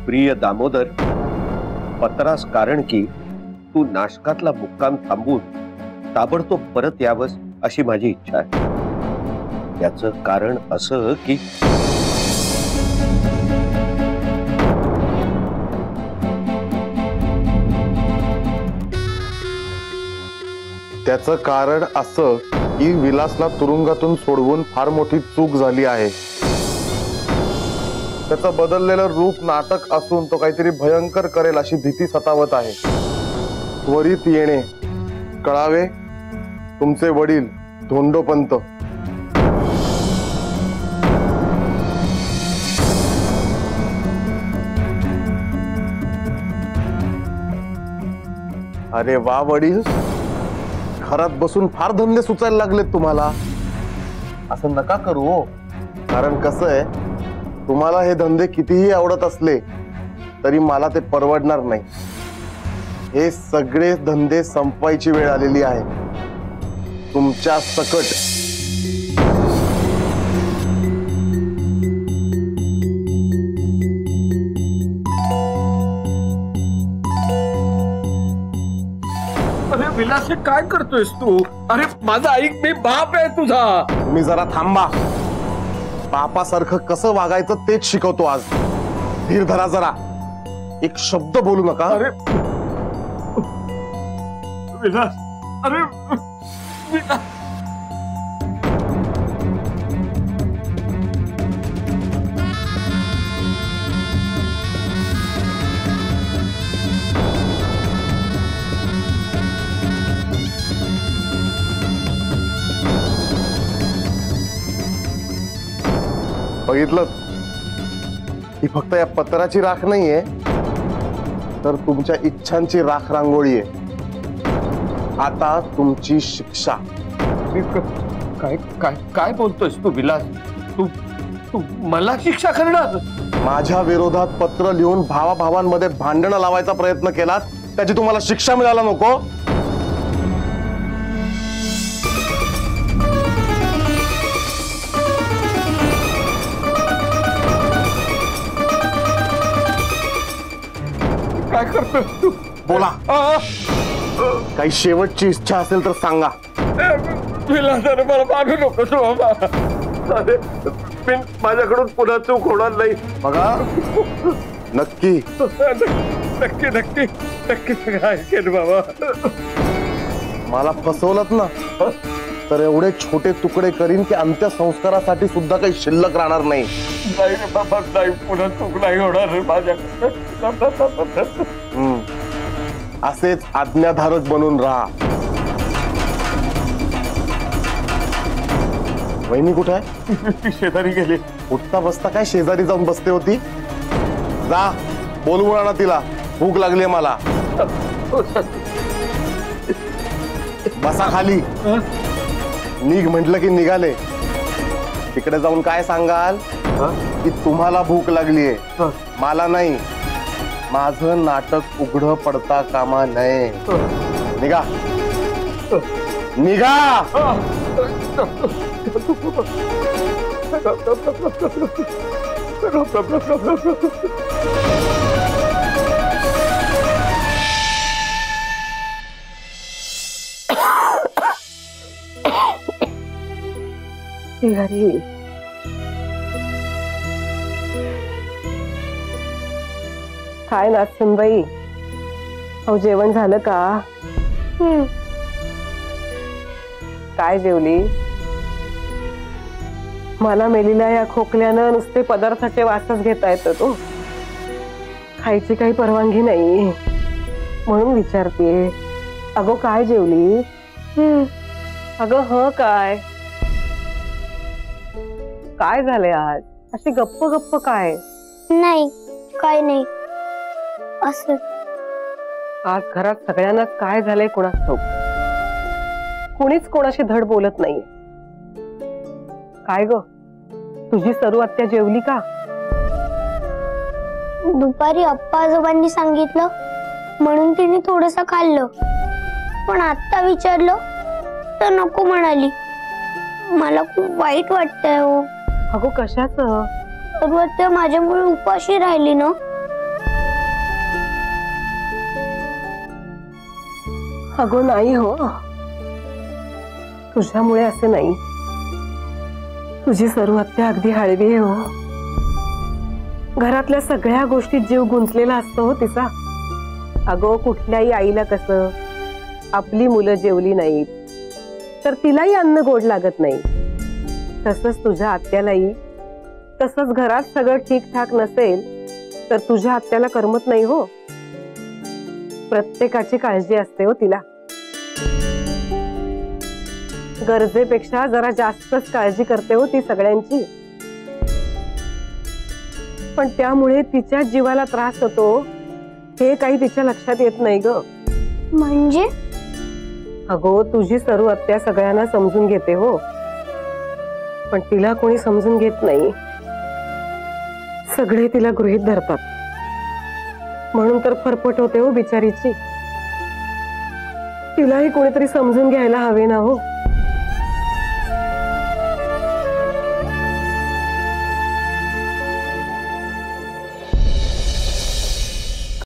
प्रिय दामोदर, पत्रास कारण की तू नाशकातला मुक्काम थांबून ताबडतोब परत यावंस अशी माझी इच्छा आहे. याचं कारण असं की त्याचं कारण असं की विलासला तुरुंगातून सोडवून फार मोठी चूक झाली आहे. त्याचं बदललेलं रूप नाटक असून तो काहीतरी भयंकर करेल अशी भीती सतावत आहे. त्वरित येणे. कळावे, तुमचे वडील धोंडोपंत. अरे वा वडील, घरात बसून फार धंदे सुचायला लागलेत तुम्हाला. असं नका करू हो. कारण कसं आहे, तुम्हाला हे धंदे कितीही आवडत असले तरी मला ते परवडणार नाही. हे सगळे धंदे संपवायची वेळ आलेली आहे, तुमच्या सकट. अरे विलास, काय करतोयस तू? अरे माझा ऐक, मी बाप आहे तुझा. तुम्ही जरा थांबा. बापासारखं कसं वागायचं तेच शिकवतो आज. धीर धरा जरा, एक शब्द बोलू नका. अरे विलास, अरे विलास. बघितलं, ही फक्त या पत्राची राख नाहीये, तर तुमच्या इच्छांची राख रांगोळी आहे. आता तुमची शिक्षा. काय काय काय बोलतोयस तू विलास? तू तू मला शिक्षा करणार? माझ्या विरोधात पत्र लिहून भावाभावांमध्ये भांडणं लावायचा प्रयत्न केलात, त्याची तुम्हाला शिक्षा मिळायला नको? काय करतोस तू? बोला, काही शेवटची इच्छा असेल तर सांगा. विलास, अरे मला मानू नकोस बाबा. अरे मी माझ्याकडून पुन्हा चूक होणार नाही. बघा, नक्की नक्की नक्की नक्की सगळं ऐकेल बाबा. मला फसवलत ना, तर एवढे छोटे तुकडे करीन की अंत्यसंस्कारासाठी सुद्धा काही शिल्लक राहणार नाही. नाही रे बाबा, नाही, पुन्हा चूक नाही होणार रे माझ्याकडे. असेच आज्ञाधारक बनून राहा. वहिनी कुठे आहे? शेजारी गेली. उठता बसता काय शेजारी जाऊन बसते होती? जा, बोलवून आणा तिला, भूक लागली मला. बसा खाली. निघ म्हटलं की निघाले. तिकडे जाऊन काय सांगाल की तुम्हाला भूक लागलीये, मला नाही. माझं नाटक उघड पडता कामा नये. निघा निघा. काय नाचनबाई, अहो जेवण झालं का? काय जेवली? मला मेलेल्या या खोकल्यानं नुसते पदार्थाचे वासच घेता येतं. तो खायची काही परवानगी नाही म्हणून विचारते. अगो काय जेवली? अगं ह काय काय झाले आज? अशी गप्प गप्प काय? नाही, काय नाही. असं आज घरात सगळ्यांनाच काय झालंय कोणास ठाऊक. कोणीच कोणाशी धड बोलत नाहीये. काय ग, तुझी सरू आत्या जेवली का? दुपारी अप्पा आजोबांनी सांगितलं म्हणून तिने थोडंसं खाल्लं, पण आता विचारलं तर नको म्हणाली. मला खूप वाईट वाटतंय हो. अगो कशाचं? सरू आत्या माझ्यामुळे उपाशी राहिली ना. अगो नाही हो, तुझ्यामुळे असे नाही. तुझी सर्व हत्या अगदी हळवी आहे हो. घरातल्या सगळ्या गोष्टीत जीव गुंतलेला असतो हो तिचा. अगो कुठल्याही आईला कसं आपली मुलं जेवली नाहीत तर तिलाही अन्न गोड लागत नाही, तसंच तुझ्या आत्यालाही. तसंच घरात सगळं ठीकठाक नसेल तर तुझ्या आत्याला करमत नाही हो. प्रत्येकाची काळजी असते हो तिला. गरजेपेक्षा जरा जास्तच काळजी करते हो ती सगळ्यांची. पण त्यामुळे तिच्या जीवाला त्रास होतो हे काही तिच्या लक्षात येत नाही ग. म्हणजे अगो तुझी सर्व हत्या सगळ्यांना समजून घेते हो, पण तिला कोणी समजून घेत नाही. सगळे तिला गृहीत धरतात, म्हणून तर फरफट होते हो बिचारीची. तिलाही कोणीतरी समजून घ्यायला हवे ना हो.